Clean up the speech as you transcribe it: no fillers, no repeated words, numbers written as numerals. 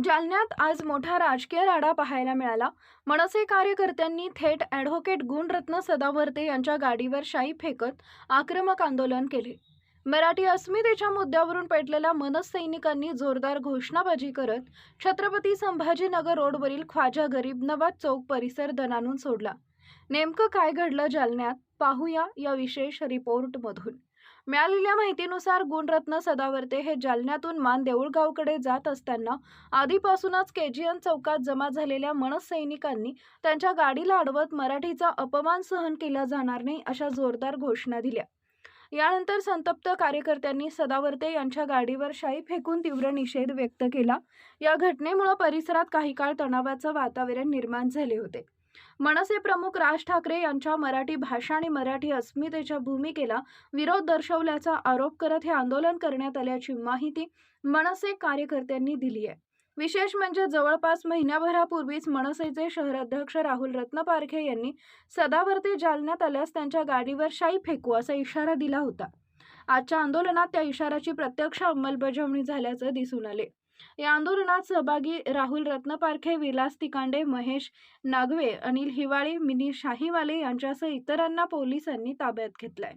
जालन्यात आज मोठा राजकीय राडा पाहायला मिळाला। मनसे कार्यकर्त्यांनी थेट ॲडव्होकेट गुणरत्न सदावर्ते यांच्या गाडीवर शाई फेकत आक्रमक आंदोलन केले। मराठी अस्मितेच्या मुद्द्यावरून पेटलेल्या मनसैनिकांनी जोरदार घोषणाबाजी करत छत्रपती संभाजीनगर रोडवरील ख्वाजा गरीब नवाज चौक परिसर दणाणून सोडला। नेमकं काय घडलं जालन्यात पाहूया या विशेष रिपोर्टमधून। मिळालेल्या माहितीनुसार गुणरत्न सदावर्ते हे जालन्यातून मान देऊळगावकडे जात असताना आधीपासूनच केजीएन चौकात जमा झालेल्या मनसैनिकांनी त्यांच्या गाडीला अडवत मराठीचा अपमान सहन केला जाणार नाही अशा जोरदार घोषणा दिल्या। यानंतर संतप्त कार्यकर्त्यांनी सदावर्ते यांच्या गाडीवर शाई फेकून तीव्र निषेध व्यक्त केला। या घटनेमुळे परिसरात काही काळ तणावाचं वातावरण निर्माण झाले होते। मनसे प्रमुख राज ठाकरे यांच्या मराठी भाषा आणि मराठी अस्मितेच्या भूमिकेला विरोध दर्शवल्याचा आरोप करत हे आंदोलन करण्यात आल्याची माहिती मनसे कार्यकर्त्यांनी दिली आहे। विशेष म्हणजे जवळपास महिन्याभरापूर्वीच मनसेचे शहराध्यक्ष राहुल रत्नपारखे यांनी सदावर्ते जालन्यात आल्यास त्यांच्या गाडीवर शाई फेकू असा इशारा दिला होता। आजच्या आंदोलनात त्या इशाऱ्याची प्रत्यक्ष अंमलबजावणी झाल्याचं दिसून आले। या आंदोलनात सहभागी राहुल रत्नपारखे, विलास तिकांडे, महेश नागवे, अनिल हिवाळे, मिनी शाहीवाले यांच्यासह इतरांना पोलिसांनी ताब्यात घेतलाय।